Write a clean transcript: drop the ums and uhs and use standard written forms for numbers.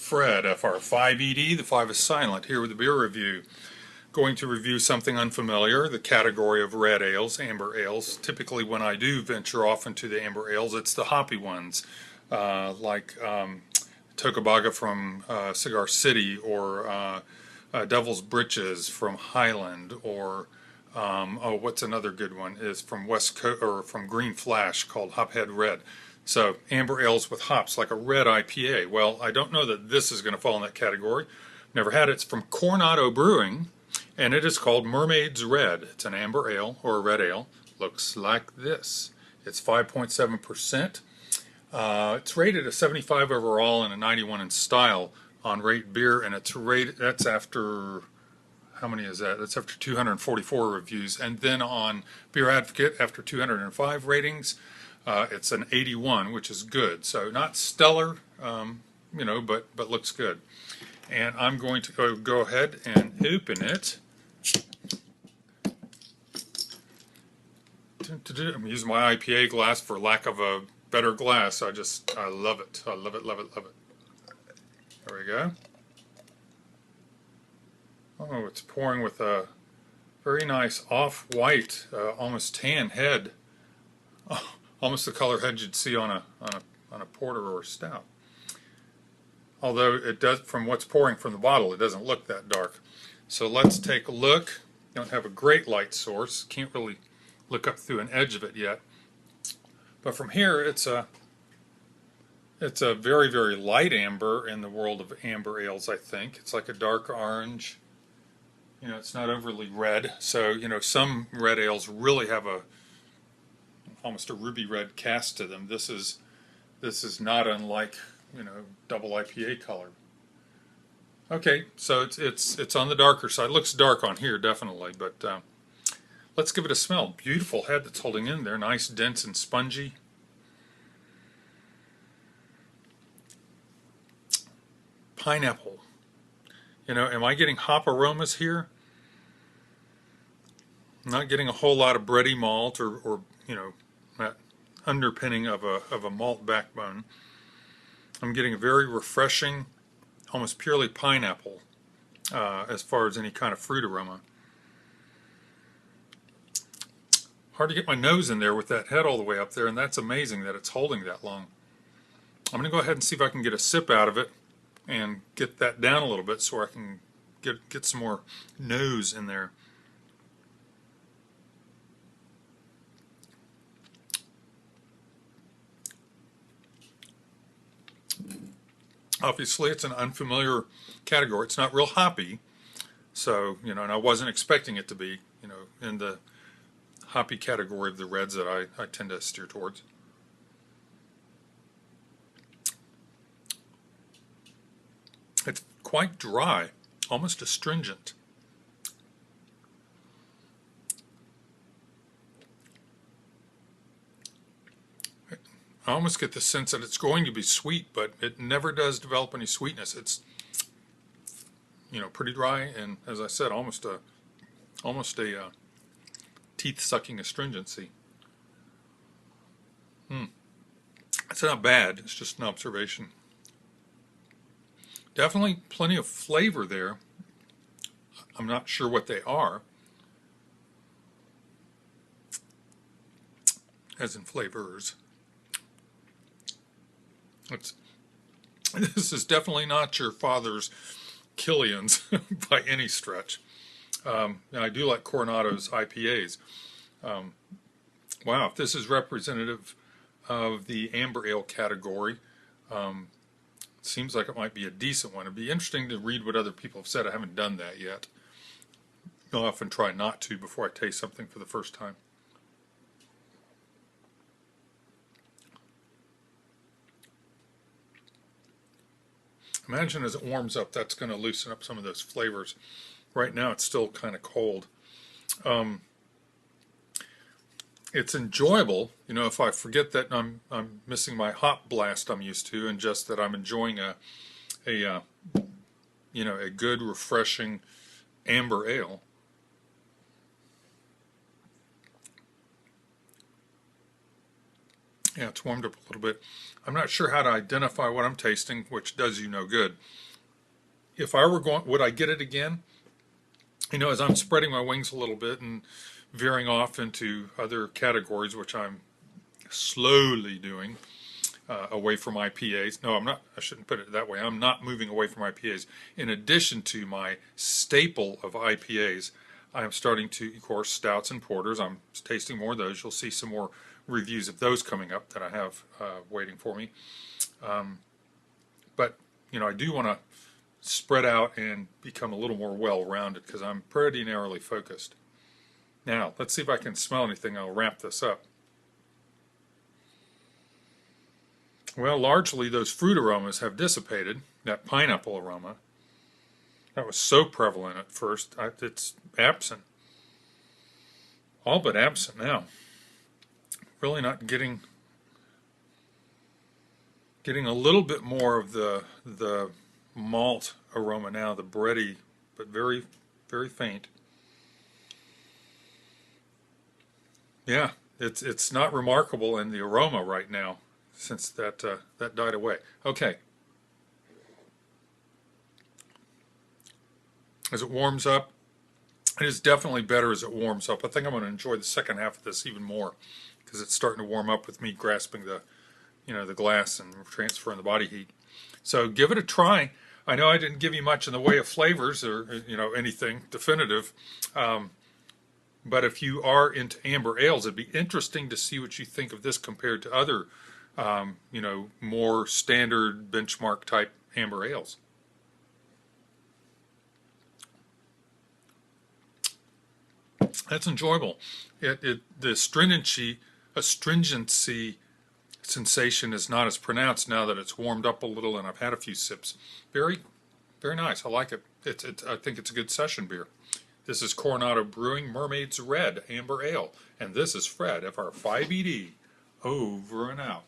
Fred, FR 5ED, the 5 is silent, here with a beer review. Going to review something unfamiliar, the category of red ales, amber ales. Typically when I do venture off into the amber ales, it's the hoppy ones, like Tocobaga from Cigar City, or Devil's Britches from Highland, or what's another good one is from from Green Flash called Hophead Red. So amber ales with hops, like a red IPA. Well, I don't know that this is going to fall in that category. Never had it. It's from Coronado Brewing, and it is called Mermaid's Red. It's an amber ale, or a red ale. Looks like this. It's 5.7%. It's rated a 75 overall and a 91 in style on Rate Beer, and it's rated, that's after, how many is that? That's after 244 reviews. And then on Beer Advocate, after 205 ratings, it's an 81, which is good. So not stellar, but looks good. And I'm going to go ahead and open it. I'm using my IPA glass for lack of a better glass. I love it. I love it, love it, love it. There we go. Oh, it's pouring with a very nice off-white, almost tan head. Oh, almost the color head you'd see on a porter or a stout. Although it does, from what's pouring from the bottle, it doesn't look that dark. So let's take a look. Don't have a great light source. Can't really look up through an edge of it yet. But from here, it's a very, very light amber in the world of amber ales, I think. It's like a dark orange. You know, it's not overly red. So, some red ales really have almost a ruby red cast to them. This is not unlike, double IPA color. Okay, so it's on the darker side. It looks dark on here, definitely, but let's give it a smell. Beautiful head that's holding in there, nice, dense, and spongy. Pineapple. Am I getting hop aromas here? I'm not getting a whole lot of bready malt or that underpinning of a malt backbone. I'm getting a very refreshing, almost purely pineapple as far as any kind of fruit aroma. Hard to get my nose in there with that head all the way up there, and that's amazing that it's holding that long. I'm going to go ahead and see if I can get a sip out of it and get that down a little bit so I can get some more nose in there. Obviously, it's an unfamiliar category. It's not real hoppy, so, and I wasn't expecting it to be, in the hoppy category of the reds that I tend to steer towards. It's quite dry, almost astringent. I almost get the sense that it's going to be sweet, but it never does develop any sweetness. It's, pretty dry, and as I said, almost a teeth-sucking astringency. It's not bad. It's just an observation. Definitely plenty of flavor there. I'm not sure what they are, as in flavors. This is definitely not your father's Killian's by any stretch. And I do like Coronado's IPAs. Wow, if this is representative of the amber ale category, seems like it might be a decent one. It'd be interesting to read what other people have said. I haven't done that yet. I'll often try not to before I taste something for the first time. Imagine as it warms up, that's going to loosen up some of those flavors. Right now, it's still kind of cold. It's enjoyable, if I forget that I'm missing my hop blast I'm used to, and just that I'm enjoying a good, refreshing amber ale. Yeah, it's warmed up a little bit. I'm not sure how to identify what I'm tasting, which does you no good. If I were going, would I get it again? You know, as I'm spreading my wings a little bit and veering off into other categories, which I'm slowly doing, away from IPAs. No, I'm not. I shouldn't put it that way. I'm not moving away from IPAs. In addition to my staple of IPAs, I'm starting to, of course, stouts and porters. I'm tasting more of those. You'll see some more reviews of those coming up that I have waiting for me. But, you know, I do want to spread out and become a little more well-rounded because I'm pretty narrowly focused. Now, let's see if I can smell anything. I'll wrap this up. Well, largely those fruit aromas have dissipated. That pineapple aroma, that was so prevalent at first, it's absent. All but absent now. Really not getting a little bit more of the malt aroma now, the bready, but very, very faint. Yeah, it's not remarkable in the aroma right now, since that died away. Okay. As it warms up, it is definitely better as it warms up. I think I'm going to enjoy the second half of this even more because it's starting to warm up with me grasping the glass and transferring the body heat. So give it a try. I know I didn't give you much in the way of flavors or anything definitive. But if you are into amber ales, it'd be interesting to see what you think of this compared to other more standard benchmark type amber ales. That's enjoyable. The astringency sensation is not as pronounced now that it's warmed up a little and I've had a few sips. Very, very nice. I like it. I think it's a good session beer. This is Coronado Brewing Mermaid's Red Amber Ale, and this is Fred, FR5ED, over and out.